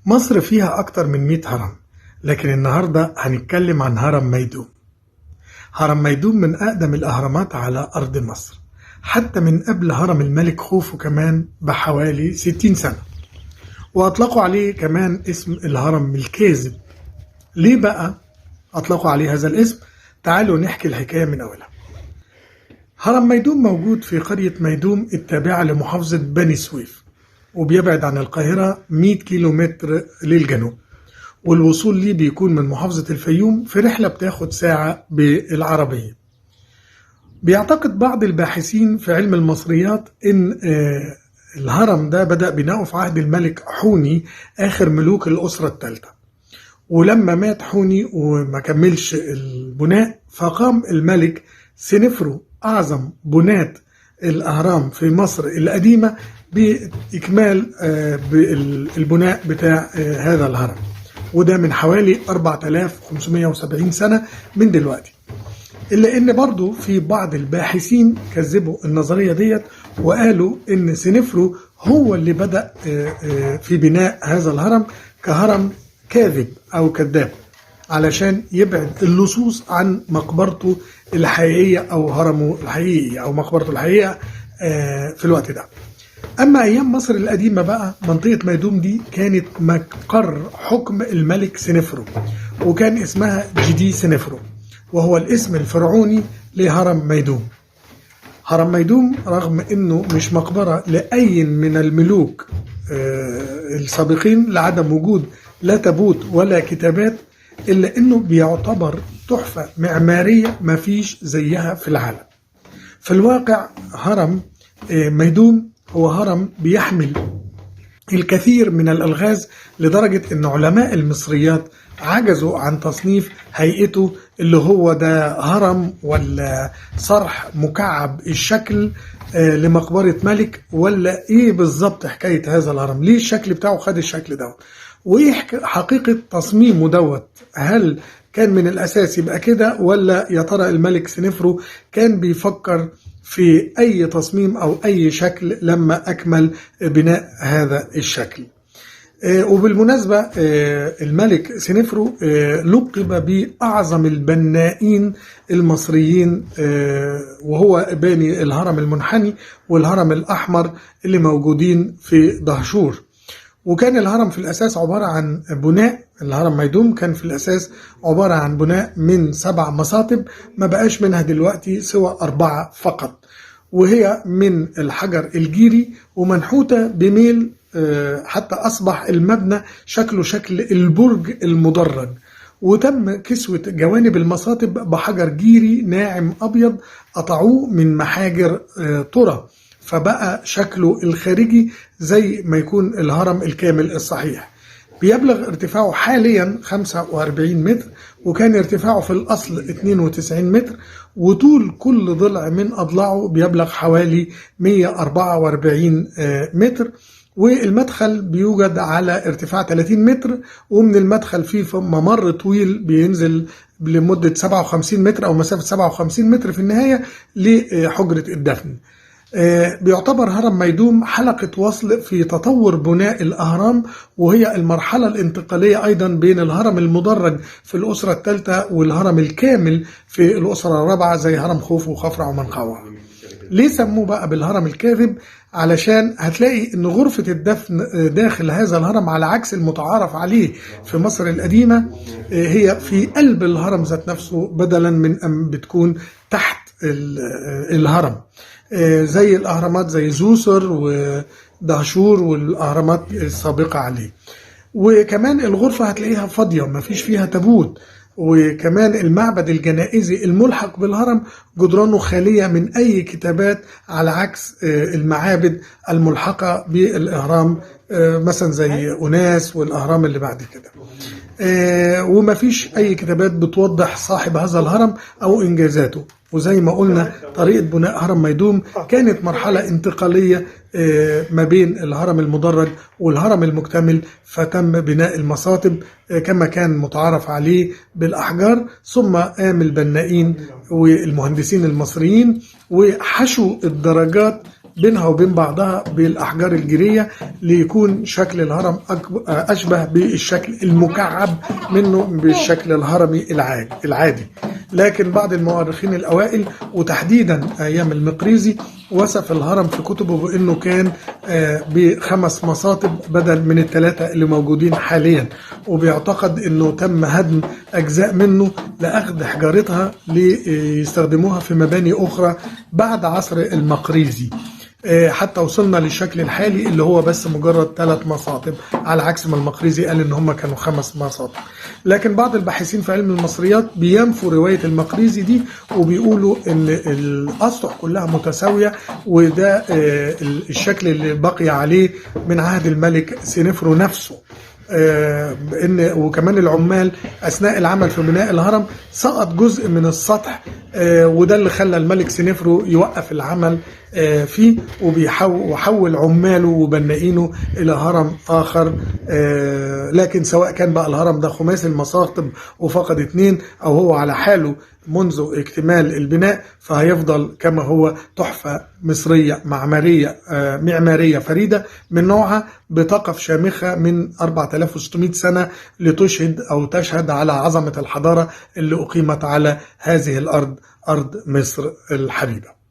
مصر فيها أكتر من 100 هرم، لكن النهاردة هنتكلم عن هرم ميدوم. هرم ميدوم من أقدم الأهرامات على أرض مصر، حتى من قبل هرم الملك خوفو كمان بحوالي 60 سنة، وأطلقوا عليه كمان اسم الهرم الكاذب. ليه بقى أطلقوا عليه هذا الاسم؟ تعالوا نحكي الحكاية من أولها. هرم ميدوم موجود في قرية ميدوم التابعة لمحافظة بني سويف، وبيبعد عن القاهرة 100 كيلومتر للجنوب، والوصول ليه بيكون من محافظة الفيوم في رحلة بتاخد ساعة بالعربية. بيعتقد بعض الباحثين في علم المصريات إن الهرم ده بدأ بناؤه في عهد الملك حوني آخر ملوك الأسرة الثالثة، ولما مات حوني وما كملش البناء فقام الملك سنفرو أعظم بناة الأهرام في مصر القديمة بإكمال البناء بتاع هذا الهرم، وده من حوالي 4570 سنة من دلوقتي. إلا إن برضو في بعض الباحثين كذبوا النظرية ديت وقالوا إن سنفرو هو اللي بدأ في بناء هذا الهرم كهرم كاذب أو كذاب، علشان يبعد اللصوص عن مقبرته الحقيقية أو هرمه الحقيقي أو مقبرته الحقيقية في الوقت ده. أما أيام مصر القديمة بقى، منطقة ميدوم دي كانت مقر حكم الملك سنفرو، وكان اسمها جدي سنفرو، وهو الاسم الفرعوني لهرم ميدوم. هرم ميدوم رغم أنه مش مقبرة لأي من الملوك السابقين لعدم وجود لا تابوت ولا كتابات، إلا أنه بيعتبر تحفة معمارية مفيش زيها في العالم. في الواقع هرم ميدوم هو هرم بيحمل الكثير من الألغاز، لدرجة أن علماء المصريات عجزوا عن تصنيف هيئته، اللي هو ده هرم ولا صرح مكعب الشكل لمقبرة ملك، ولا ايه بالظبط حكاية هذا الهرم، ليه الشكل بتاعه خد الشكل دوت، وايه حقيقة تصميمه دوت، هل كان من الأساس يبقى كده، ولا يا ترى الملك سنفرو كان بيفكر في أي تصميم أو أي شكل لما أكمل بناء هذا الشكل. وبالمناسبة الملك سنفرو لقب بأعظم البنائين المصريين، وهو باني الهرم المنحني والهرم الأحمر اللي موجودين في دهشور. وكان الهرم في الأساس عبارة عن بناء، الهرم ميدوم كان في الأساس عبارة عن بناء من 7 مصاطب، ما بقاش منها دلوقتي سوى 4 فقط، وهي من الحجر الجيري ومنحوتة بميل حتى أصبح المبنى شكله شكل البرج المدرج، وتم كسوة جوانب المصاطب بحجر جيري ناعم أبيض قطعوه من محاجر طرى، فبقى شكله الخارجي زي ما يكون الهرم الكامل الصحيح. بيبلغ ارتفاعه حاليا 45 متر، وكان ارتفاعه في الأصل 92 متر، وطول كل ضلع من أضلاعه بيبلغ حوالي 144 متر، والمدخل بيوجد على ارتفاع 30 متر، ومن المدخل فيه ممر طويل بينزل لمدة 57 متر أو مسافة 57 متر في النهاية لحجرة الدفن. بيعتبر هرم ميدوم حلقة وصل في تطور بناء الأهرام، وهي المرحلة الانتقالية أيضا بين الهرم المدرج في الأسرة الثالثة والهرم الكامل في الأسرة الرابعة زي هرم خوفو وخفرع ومنقوع. ليه سموه بقى بالهرم الكاذب؟ علشان هتلاقي ان غرفة الدفن داخل هذا الهرم على عكس المتعارف عليه في مصر القديمة، هي في قلب الهرم ذات نفسه بدلا من أن بتكون تحت الهرم، زي الأهرامات زي زوسر ودهشور والأهرامات السابقة عليه. وكمان الغرفة هتلاقيها فاضية مفيش فيها تابوت، وكمان المعبد الجنائزي الملحق بالهرم جدرانه خالية من أي كتابات، على عكس المعابد الملحقة بالإهرام مثلا زي أوناس والأهرام اللي بعد كده، ومفيش أي كتابات بتوضح صاحب هذا الهرم أو إنجازاته. وزي ما قلنا طريقة بناء هرم ميدوم كانت مرحلة انتقالية ما بين الهرم المدرج والهرم المكتمل، فتم بناء المصاطب كما كان متعارف عليه بالأحجار، ثم قام البنائين والمهندسين المصريين وحشوا الدرجات بينها وبين بعضها بالأحجار الجيرية ليكون شكل الهرم أشبه بالشكل المكعب منه بالشكل الهرمي العادي. لكن بعض المؤرخين الأوائل وتحديدا أيام المقريزي وصف الهرم في كتبه بأنه كان ب5 مصاطب بدل من ال3 اللي موجودين حاليا، وبيعتقد أنه تم هدم أجزاء منه لأخذ حجارتها ليستخدموها في مباني أخرى بعد عصر المقريزي، حتى وصلنا للشكل الحالي اللي هو بس مجرد 3 مصاطب، على عكس ما المقريزي قال ان هم كانوا 5 مصاطب. لكن بعض الباحثين في علم المصريات بينفوا رواية المقريزي دي وبيقولوا ان الاسطح كلها متساوية، وده الشكل اللي بقي عليه من عهد الملك سنفرو نفسه. وكمان العمال اثناء العمل في بناء الهرم سقط جزء من السطح، وده اللي خلى الملك سنفرو يوقف العمل فيه وحول عماله وبنائينه الى هرم اخر. لكن سواء كان بقى الهرم ده خماسي المصاطب وفقد 2 او هو على حاله منذ اكتمال البناء، فهيفضل كما هو تحفة مصرية معمارية فريدة من نوعها، بتقف شامخة من 4600 سنة لتشهد أو تشهد على عظمة الحضارة اللي أقيمت على هذه الأرض، أرض مصر الحبيبة.